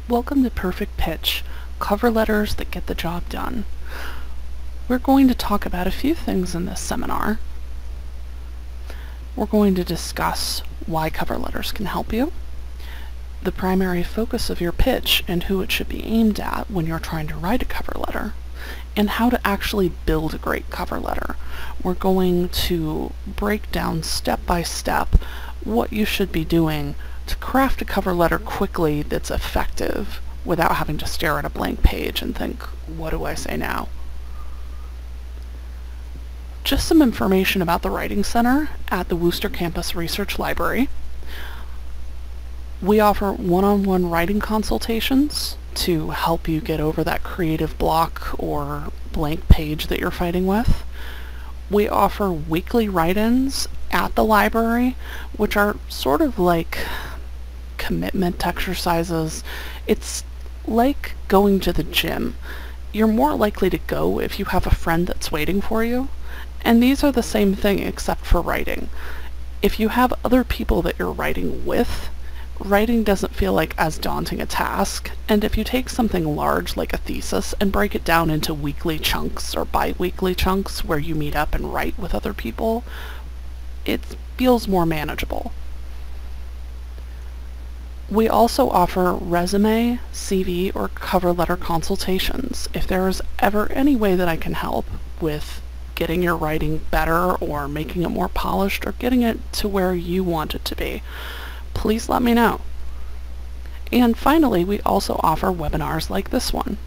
Welcome to Perfect Pitch, cover letters that get the job done. We're going to talk about a few things in this seminar. We're going to discuss why cover letters can help you, the primary focus of your pitch and who it should be aimed at when you're trying to write a cover letter, and how to actually build a great cover letter. We're going to break down step by step what you should be doing to craft a cover letter quickly that's effective without having to stare at a blank page and think, what do I say now? Just some information about the Writing Center at the Worcester Campus Research Library. We offer one-on-one writing consultations to help you get over that creative block or blank page that you're fighting with. We offer weekly write-ins at the library, which are sort of like commitment exercises. It's like going to the gym. You're more likely to go if you have a friend that's waiting for you, and these are the same thing except for writing. If you have other people that you're writing with, writing doesn't feel like as daunting a task, and if you take something large like a thesis and break it down into weekly chunks or bi-weekly chunks where you meet up and write with other people, it feels more manageable. We also offer resume, CV, or cover letter consultations. If there is ever any way that I can help with getting your writing better or making it more polished or getting it to where you want it to be, please let me know. And finally, we also offer webinars like this one.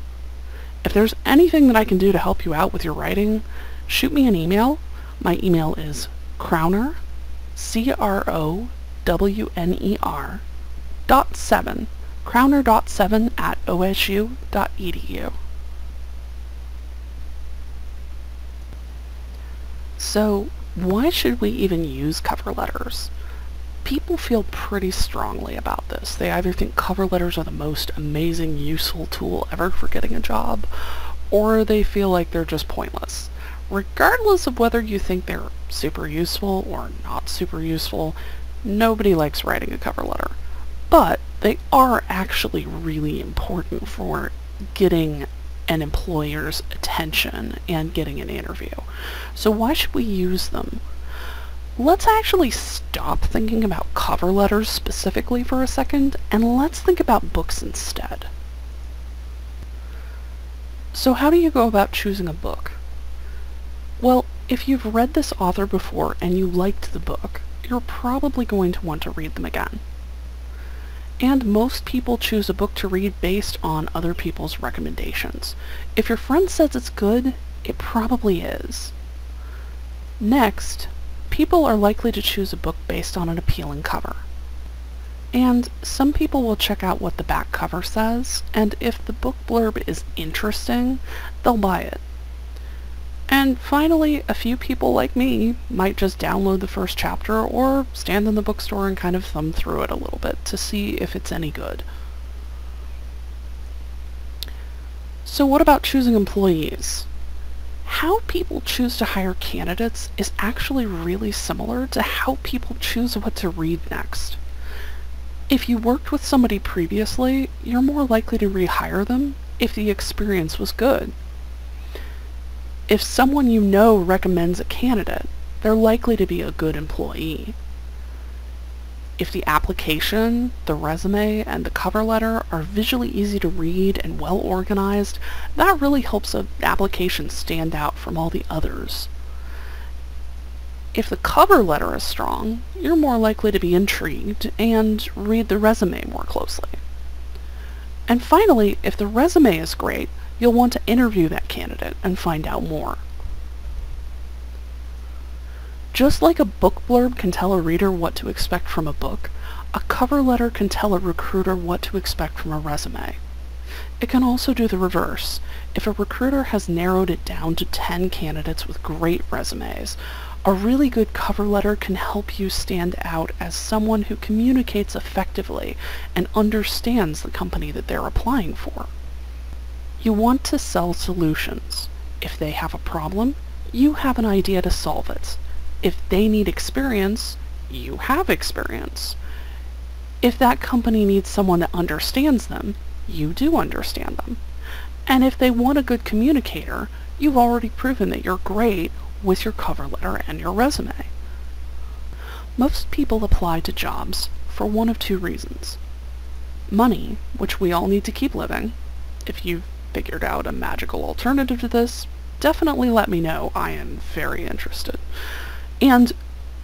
If there's anything that I can do to help you out with your writing, shoot me an email. My email is Crowner, CROWNER, Crowner.7 at osu.edu. So, why should we even use cover letters? People feel pretty strongly about this. They either think cover letters are the most amazing, useful tool ever for getting a job, or they feel like they're just pointless. Regardless of whether you think they're super useful or not super useful, nobody likes writing a cover letter. But they are actually really important for getting an employer's attention and getting an interview. So why should we use them? Let's actually stop thinking about cover letters specifically for a second, and let's think about books instead. So how do you go about choosing a book? Well, if you've read this author before and you liked the book, you're probably going to want to read them again. And most people choose a book to read based on other people's recommendations. If your friend says it's good, it probably is. Next, people are likely to choose a book based on an appealing cover. And some people will check out what the back cover says, and if the book blurb is interesting, they'll buy it. And finally, a few people like me might just download the first chapter or stand in the bookstore and kind of thumb through it a little bit to see if it's any good. So what about choosing employees? How people choose to hire candidates is actually really similar to how people choose what to read next. If you worked with somebody previously, you're more likely to rehire them if the experience was good. If someone you know recommends a candidate, they're likely to be a good employee. If the application, the resume, and the cover letter are visually easy to read and well organized, that really helps an application stand out from all the others. If the cover letter is strong, you're more likely to be intrigued and read the resume more closely. And finally, if the resume is great, you'll want to interview that candidate and find out more. Just like a book blurb can tell a reader what to expect from a book, a cover letter can tell a recruiter what to expect from a resume. It can also do the reverse. If a recruiter has narrowed it down to 10 candidates with great resumes, a really good cover letter can help you stand out as someone who communicates effectively and understands the company that they're applying for. You want to sell solutions. If they have a problem, you have an idea to solve it. If they need experience, you have experience. If that company needs someone that understands them, you do understand them. And if they want a good communicator, you've already proven that you're great with your cover letter and your resume. Most people apply to jobs for one of two reasons. Money, which we all need to keep living. If you've figured out a magical alternative to this, definitely let me know. I am very interested. And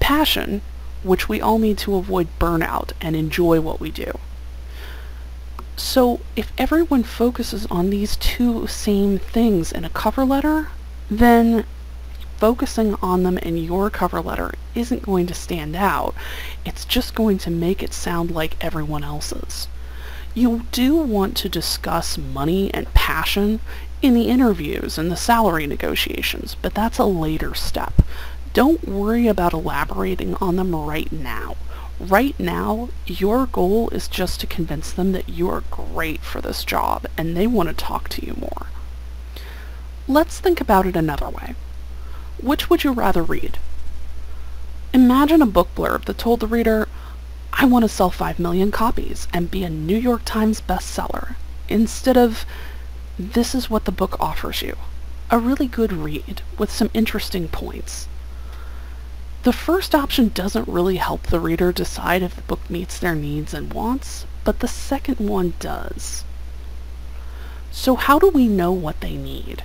passion, which we all need to avoid burnout and enjoy what we do. So if everyone focuses on these two same things in a cover letter, then focusing on them in your cover letter isn't going to stand out. It's just going to make it sound like everyone else's. You do want to discuss money and passion in the interviews and the salary negotiations, but that's a later step. Don't worry about elaborating on them right now. Right now, your goal is just to convince them that you are great for this job and they want to talk to you more. Let's think about it another way. Which would you rather read? Imagine a book blurb that told the reader, I want to sell 5 million copies and be a New York Times bestseller, instead of, this is what the book offers you. A really good read with some interesting points. The first option doesn't really help the reader decide if the book meets their needs and wants, but the second one does. So how do we know what they need?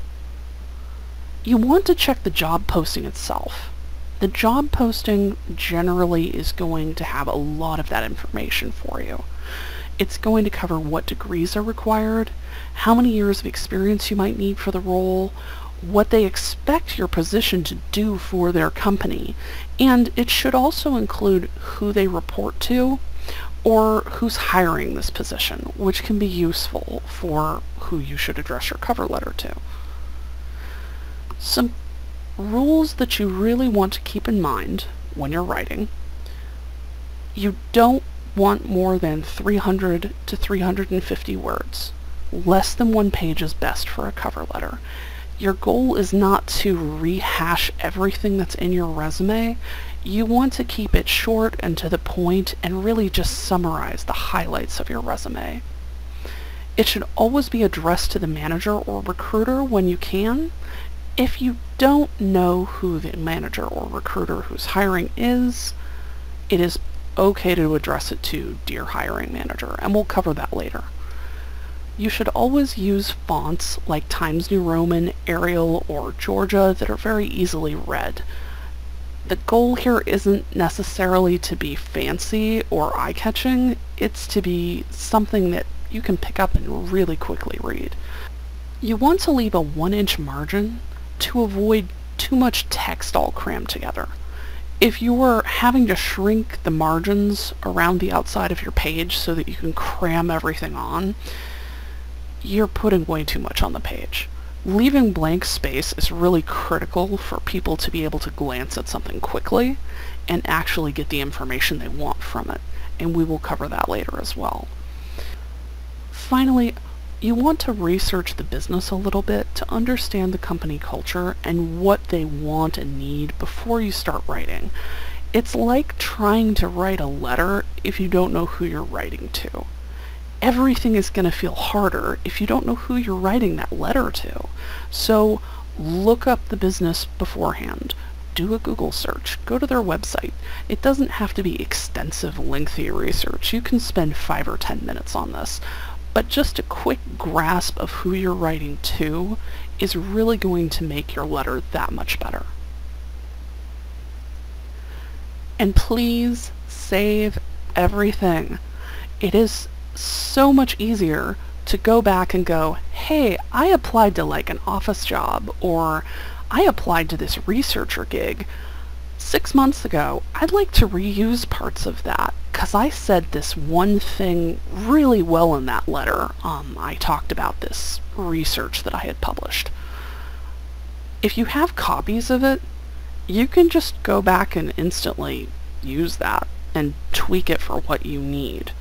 You want to check the job posting itself. The job posting generally is going to have a lot of that information for you. It's going to cover what degrees are required, how many years of experience you might need for the role, what they expect your position to do for their company, and it should also include who they report to or who's hiring this position, which can be useful for who you should address your cover letter to. Some rules that you really want to keep in mind when you're writing. You don't want more than 300 to 350 words. Less than 1 page is best for a cover letter. Your goal is not to rehash everything that's in your resume. You want to keep it short and to the point and really just summarize the highlights of your resume. It should always be addressed to the manager or recruiter when you can. If you don't know who the manager or recruiter who's hiring is, it is okay to address it to Dear Hiring Manager, and we'll cover that later. You should always use fonts like Times New Roman, Arial, or Georgia that are very easily read. The goal here isn't necessarily to be fancy or eye-catching, it's to be something that you can pick up and really quickly read. You want to leave a 1-inch margin to avoid too much text all crammed together. If you were having to shrink the margins around the outside of your page so that you can cram everything on, you're putting way too much on the page. Leaving blank space is really critical for people to be able to glance at something quickly and actually get the information they want from it, and we will cover that later as well. Finally, you want to research the business a little bit to understand the company culture and what they want and need before you start writing. It's like trying to write a letter if you don't know who you're writing to. Everything is going to feel harder if you don't know who you're writing that letter to. So look up the business beforehand. Do a Google search. Go to their website. It doesn't have to be extensive, lengthy research. You can spend 5 or 10 minutes on this. But just a quick grasp of who you're writing to is really going to make your letter that much better. And please save everything. It is so much easier to go back and go, hey, I applied to like an office job, or I applied to this researcher gig 6 months ago. I'd like to reuse parts of that because I said this one thing really well in that letter. I talked about this research that I had published. If you have copies of it, you can just go back and instantly use that and tweak it for what you need.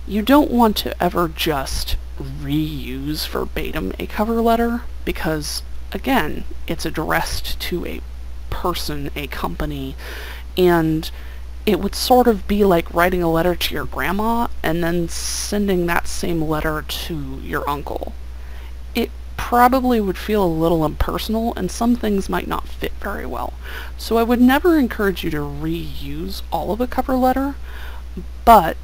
You don't want to ever just reuse verbatim a cover letter because, again, it's addressed to a person, a company, and It would sort of be like writing a letter to your grandma and then sending that same letter to your uncle. It probably would feel a little impersonal, and some things might not fit very well. So I would never encourage you to reuse all of a cover letter, but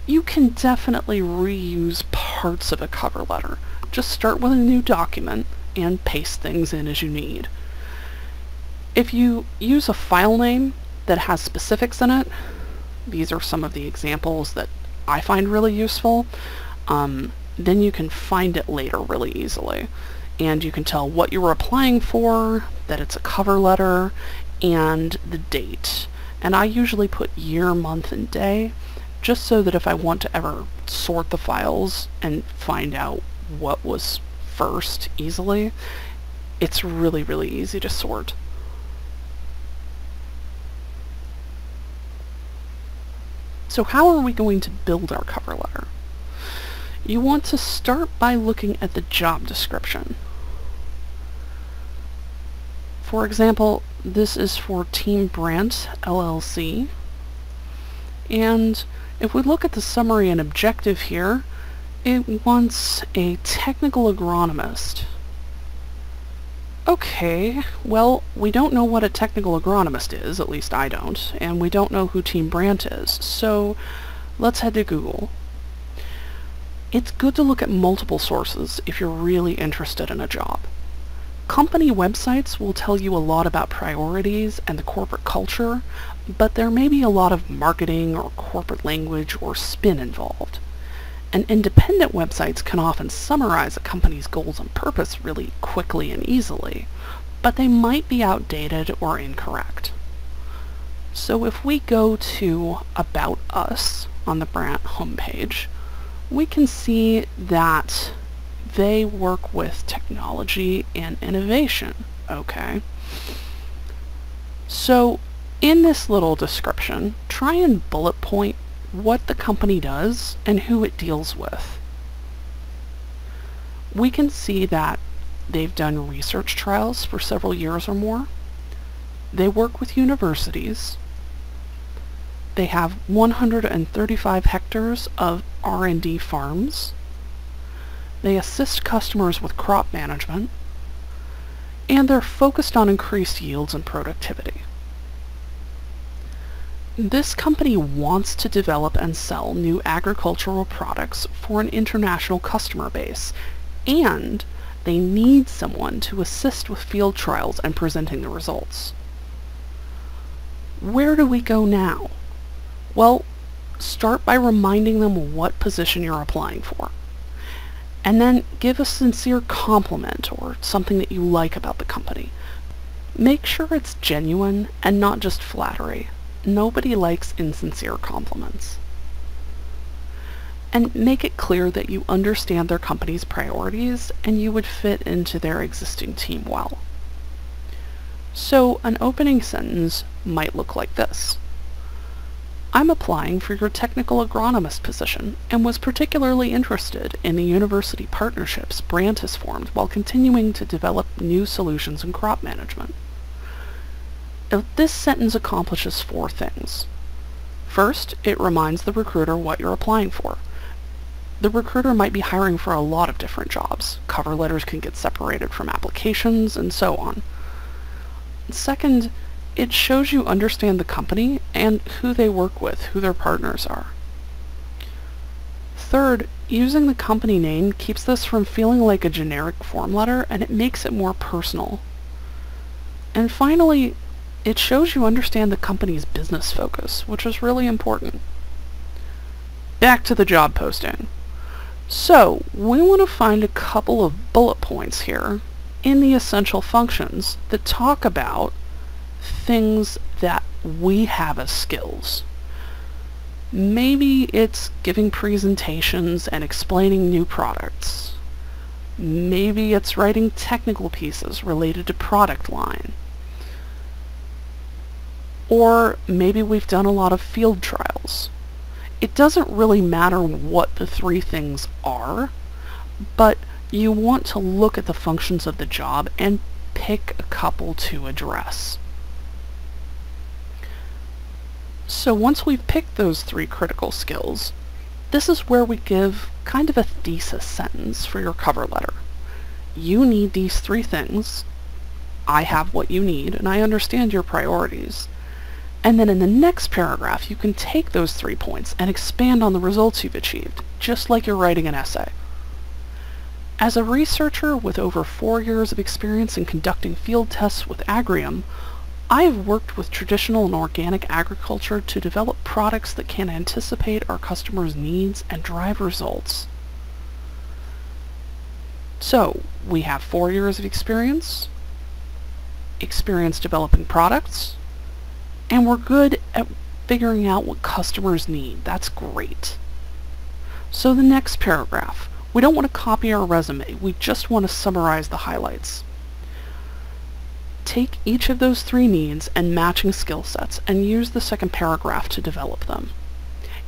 you can definitely reuse parts of a cover letter. Just start with a new document and paste things in as you need. If you use a file name that has specifics in it, these are some of the examples that I find really useful, then you can find it later really easily. And you can tell what you were applying for, that it's a cover letter, and the date. And I usually put year, month, and day, just so that if I want to ever sort the files and find out what was first easily, it's really, really easy to sort. So how are we going to build our cover letter? You want to start by looking at the job description. For example, this is for Team Brandt, LLC. And if we look at the summary and objective here, it wants a technical agronomist. Okay, well, we don't know what a technical agronomist is, at least I don't, and we don't know who Team Brandt is, so let's head to Google. It's good to look at multiple sources if you're really interested in a job. Company websites will tell you a lot about priorities and the corporate culture, but there may be a lot of marketing or corporate language or spin involved. And independent websites can often summarize a company's goals and purpose really quickly and easily, but they might be outdated or incorrect. So if we go to About Us on the Brandt homepage, we can see that they work with technology and innovation, okay? So in this little description, try and bullet point what the company does and who it deals with. We can see that they've done research trials for several years or more. They work with universities. They have 135 hectares of R&D farms. They assist customers with crop management. And they're focused on increased yields and productivity. This company wants to develop and sell new agricultural products for an international customer base, and they need someone to assist with field trials and presenting the results. Where do we go now? Well, start by reminding them what position you're applying for, and then give a sincere compliment or something that you like about the company. Make sure it's genuine and not just flattery. Nobody likes insincere compliments. And make it clear that you understand their company's priorities and you would fit into their existing team well. So an opening sentence might look like this. I'm applying for your technical agronomist position and was particularly interested in the university partnerships Brandt has formed while continuing to develop new solutions in crop management. Now, this sentence accomplishes 4 things. First, it reminds the recruiter what you're applying for. The recruiter might be hiring for a lot of different jobs. Cover letters can get separated from applications, and so on. Second, it shows you understand the company and who they work with, who their partners are. Third, using the company name keeps this from feeling like a generic form letter, and it makes it more personal. And finally, it shows you understand the company's business focus, which is really important. Back to the job posting. So, we want to find a couple of bullet points here in the essential functions that talk about things that we have as skills. Maybe it's giving presentations and explaining new products. Maybe it's writing technical pieces related to product line. Or maybe we've done a lot of field trials. It doesn't really matter what the 3 things are, but you want to look at the functions of the job and pick a couple to address. So once we've picked those 3 critical skills, this is where we give kind of a thesis sentence for your cover letter. You need these 3 things. I have what you need, and I understand your priorities. And then in the next paragraph, you can take those 3 points and expand on the results you've achieved, just like you're writing an essay. As a researcher with over 4 years of experience in conducting field tests with Agrium, I have worked with traditional and organic agriculture to develop products that can anticipate our customers' needs and drive results. So, we have 4 years of experience developing products, and we're good at figuring out what customers need. That's great. So the next paragraph. We don't want to copy our resume. We just want to summarize the highlights. Take each of those 3 needs and matching skill sets and use the second paragraph to develop them.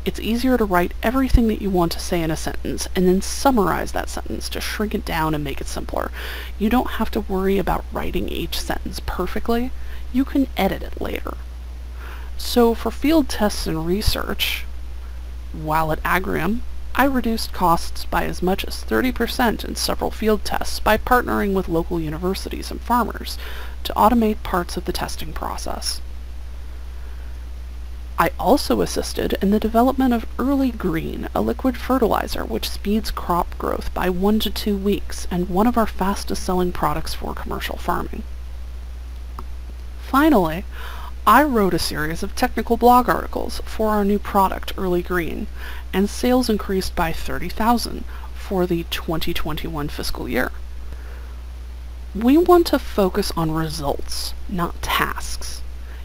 It's easier to write everything that you want to say in a sentence and then summarize that sentence to shrink it down and make it simpler. You don't have to worry about writing each sentence perfectly. You can edit it later. So for field tests and research, while at Agrium, I reduced costs by as much as 30% in several field tests by partnering with local universities and farmers to automate parts of the testing process. I also assisted in the development of Early Green, a liquid fertilizer which speeds crop growth by 1 to 2 weeks and one of our fastest selling products for commercial farming. Finally, I wrote a series of technical blog articles for our new product, Early Green, and sales increased by 30,000 for the 2021 fiscal year. We want to focus on results, not tasks.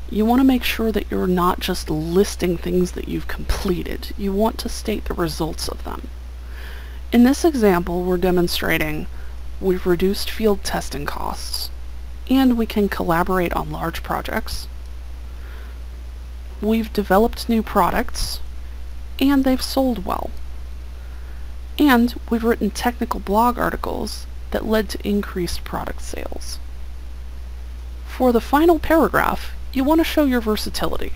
You want to make sure that you're not just listing things that you've completed. You want to state the results of them. In this example, we're demonstrating we've reduced field testing costs, and we can collaborate on large projects. We've developed new products, and they've sold well. And we've written technical blog articles that led to increased product sales. For the final paragraph, you want to show your versatility.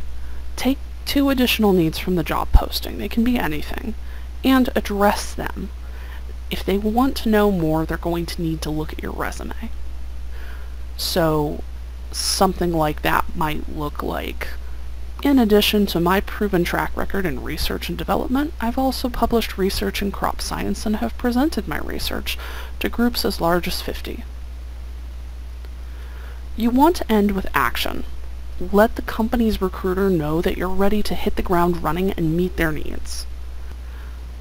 Take 2 additional needs from the job posting, they can be anything, and address them. If they want to know more, they're going to need to look at your resume. So something like that might look like, in addition to my proven track record in research and development, I've also published research in crop science and have presented my research to groups as large as 50. You want to end with action. Let the company's recruiter know that you're ready to hit the ground running and meet their needs.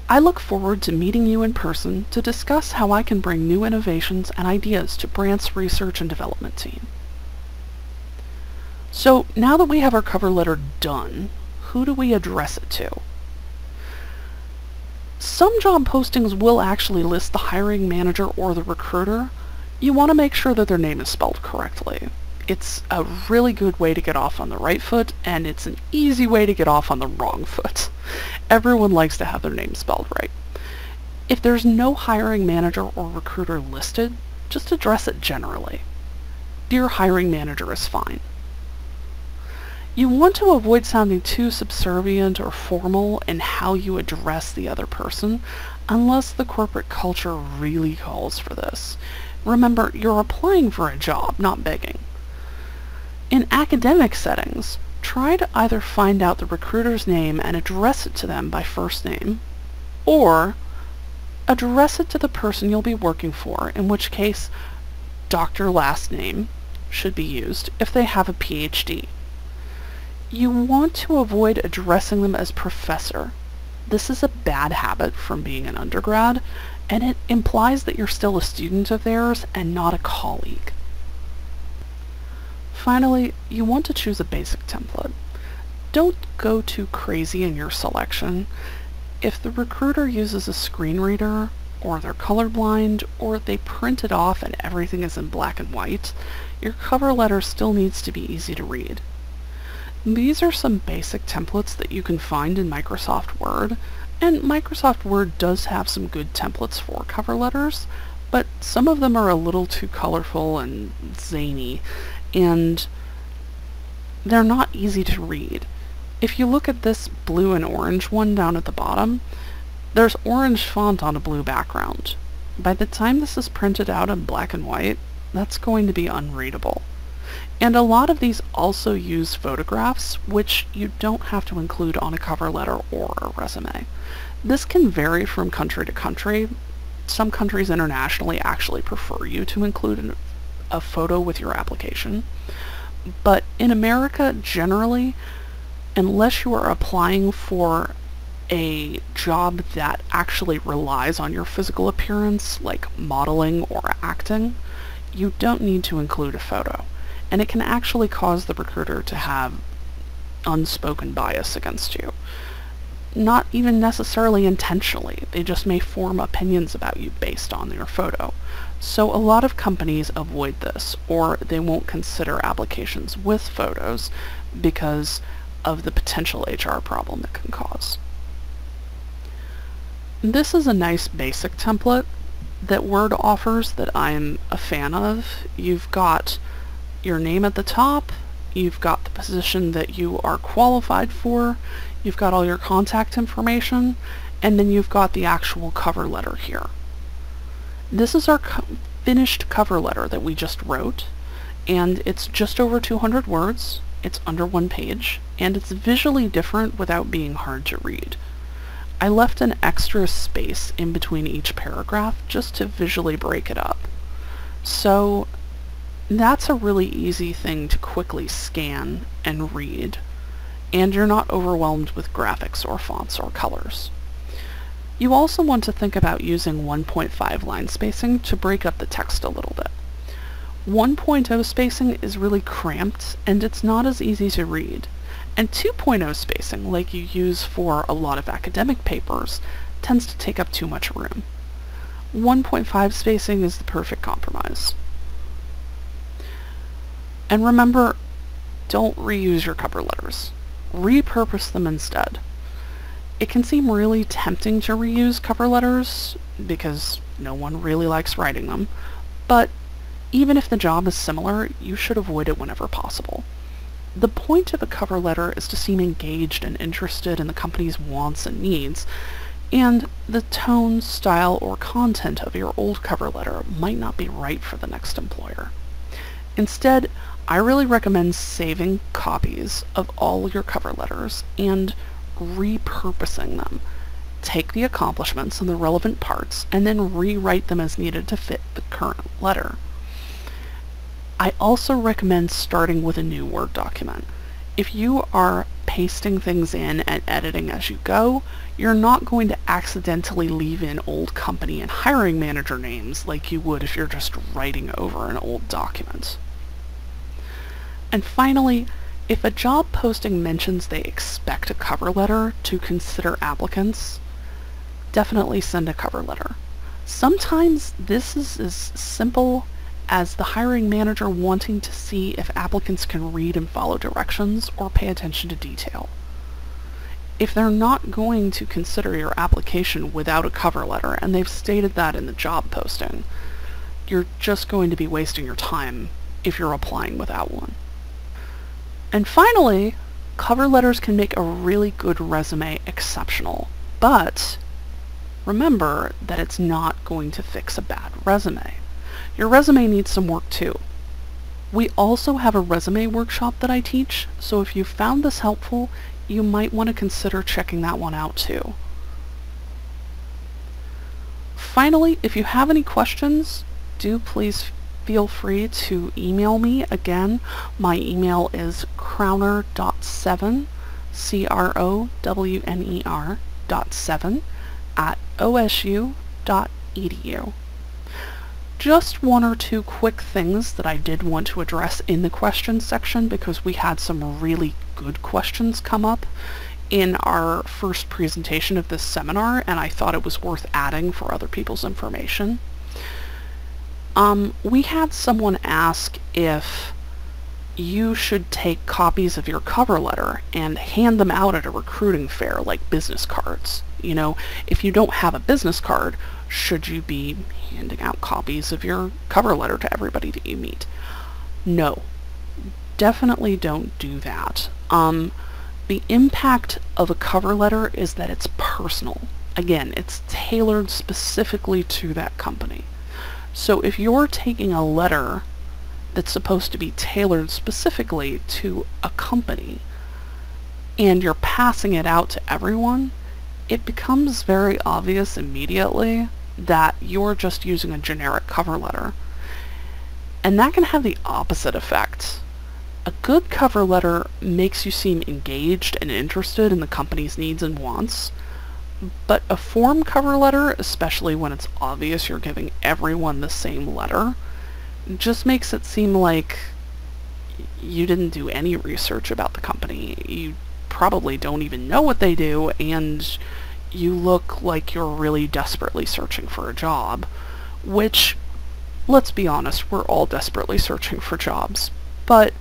I look forward to meeting you in person to discuss how I can bring new innovations and ideas to Brandt's research and development team. So now that we have our cover letter done, who do we address it to? Some job postings will actually list the hiring manager or the recruiter. You want to make sure that their name is spelled correctly. It's a really good way to get off on the right foot, and it's an easy way to get off on the wrong foot. Everyone likes to have their name spelled right. If there's no hiring manager or recruiter listed, just address it generally. Dear hiring manager is fine. You want to avoid sounding too subservient or formal in how you address the other person, unless the corporate culture really calls for this. Remember, you're applying for a job, not begging. In academic settings, try to either find out the recruiter's name and address it to them by first name, or address it to the person you'll be working for, in which case Dr. last name should be used if they have a PhD. You want to avoid addressing them as professor. This is a bad habit from being an undergrad, and it implies that you're still a student of theirs and not a colleague. Finally, you want to choose a basic template. Don't go too crazy in your selection. If the recruiter uses a screen reader, or they're colorblind, or they print it off and everything is in black and white, your cover letter still needs to be easy to read. These are some basic templates that you can find in Microsoft Word, and Microsoft Word does have some good templates for cover letters, but some of them are a little too colorful and zany, and they're not easy to read. If you look at this blue and orange one down at the bottom, there's orange font on a blue background. By the time this is printed out in black and white, that's going to be unreadable. And a lot of these also use photographs, which you don't have to include on a cover letter or a resume. This can vary from country to country. Some countries internationally actually prefer you to include a photo with your application. But in America, generally, unless you are applying for a job that actually relies on your physical appearance, like modeling or acting, you don't need to include a photo. And it can actually cause the recruiter to have unspoken bias against you. Not even necessarily intentionally, they just may form opinions about you based on your photo. So a lot of companies avoid this, or they won't consider applications with photos because of the potential HR problem it can cause. This is a nice basic template that Word offers that I'm a fan of. You've got your name at the top, you've got the position that you are qualified for, you've got all your contact information, and then you've got the actual cover letter here. This is our finished cover letter that we just wrote, and it's just over 200 words, it's under 1 page, and it's visually different without being hard to read. I left an extra space in between each paragraph just to visually break it up. So that's a really easy thing to quickly scan and read, and you're not overwhelmed with graphics or fonts or colors. You also want to think about using 1.5 line spacing to break up the text a little bit. 1.0 spacing is really cramped and it's not as easy to read, and 2.0 spacing, like you use for a lot of academic papers, tends to take up too much room. 1.5 spacing is the perfect compromise. And remember, don't reuse your cover letters. Repurpose them instead. It can seem really tempting to reuse cover letters because no one really likes writing them, but even if the job is similar, you should avoid it whenever possible. The point of a cover letter is to seem engaged and interested in the company's wants and needs, and the tone, style, or content of your old cover letter might not be right for the next employer. Instead, I really recommend saving copies of all your cover letters and repurposing them. Take the accomplishments and the relevant parts and then rewrite them as needed to fit the current letter. I also recommend starting with a new Word document. If you are pasting things in and editing as you go, you're not going to accidentally leave in old company and hiring manager names like you would if you're just writing over an old document. And finally, if a job posting mentions they expect a cover letter to consider applicants, definitely send a cover letter. Sometimes this is as simple as the hiring manager wanting to see if applicants can read and follow directions or pay attention to detail. If they're not going to consider your application without a cover letter, and they've stated that in the job posting, you're just going to be wasting your time if you're applying without one. And finally, cover letters can make a really good resume exceptional, but remember that it's not going to fix a bad resume. Your resume needs some work too. We also have a resume workshop that I teach, so if you found this helpful, you might want to consider checking that one out too. Finally, if you have any questions, do please feel free to email me. Again, my email is crowner.7, crowner.7 @osu.edu. Just one or two quick things that I did want to address in the questions section because we had some really good questions come up in our first presentation of this seminar, and I thought it was worth adding for other people's information. We had someone ask if you should take copies of your cover letter and hand them out at a recruiting fair like business cards. You know, if you don't have a business card, should you be handing out copies of your cover letter to everybody that you meet? No, definitely don't do that. The impact of a cover letter is that it's personal. Again, it's tailored specifically to that company. So if you're taking a letter that's supposed to be tailored specifically to a company and you're passing it out to everyone, it becomes very obvious immediately that you're just using a generic cover letter. And that can have the opposite effect. A good cover letter makes you seem engaged and interested in the company's needs and wants, but a form cover letter, especially when it's obvious you're giving everyone the same letter, just makes it seem like you didn't do any research about the company. You probably don't even know what they do, and you look like you're really desperately searching for a job, which, let's be honest, we're all desperately searching for jobs, but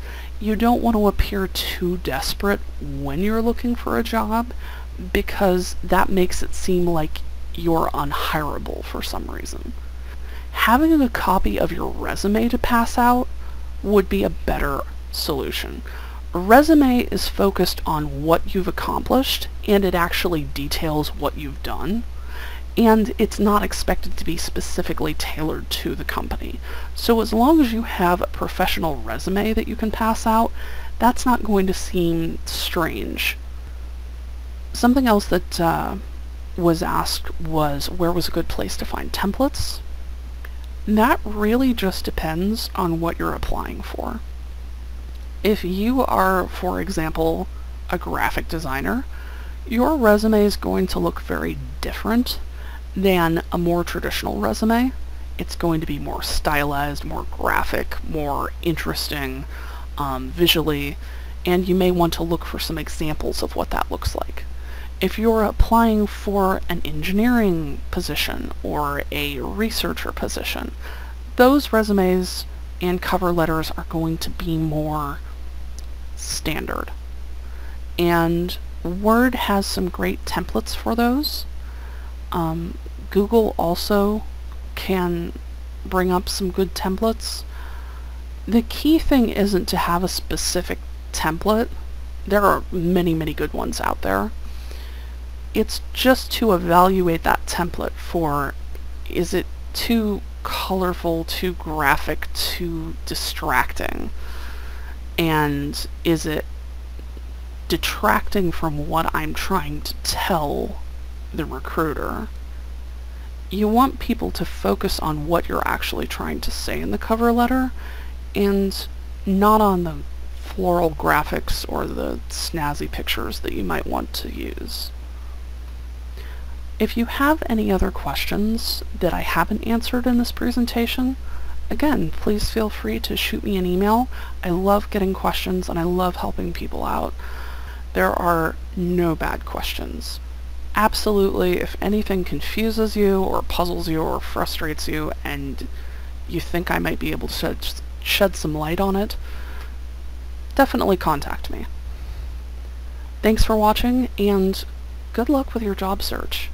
you don't want to appear too desperate when you're looking for a job, because that makes it seem like you're unhireable for some reason. Having a copy of your resume to pass out would be a better solution. A resume is focused on what you've accomplished, and it actually details what you've done, and it's not expected to be specifically tailored to the company. So as long as you have a professional resume that you can pass out, that's not going to seem strange. Something else that was asked was, where was a good place to find templates? That really just depends on what you're applying for. If you are, for example, a graphic designer, your resume is going to look very different than a more traditional resume. It's going to be more stylized, more graphic, more interesting visually, and you may want to look for some examples of what that looks like. If you're applying for an engineering position or a researcher position, those resumes and cover letters are going to be more standard. And Word has some great templates for those. Google also can bring up some good templates. The key thing isn't to have a specific template. There are many, many good ones out there. It's just to evaluate that template for, is it too colorful, too graphic, too distracting? And is it detracting from what I'm trying to tell the recruiter? You want people to focus on what you're actually trying to say in the cover letter, and not on the floral graphics or the snazzy pictures that you might want to use. If you have any other questions that I haven't answered in this presentation, again, please feel free to shoot me an email. I love getting questions and I love helping people out. There are no bad questions. Absolutely, if anything confuses you or puzzles you or frustrates you and you think I might be able to shed some light on it, definitely contact me. Thanks for watching, and good luck with your job search.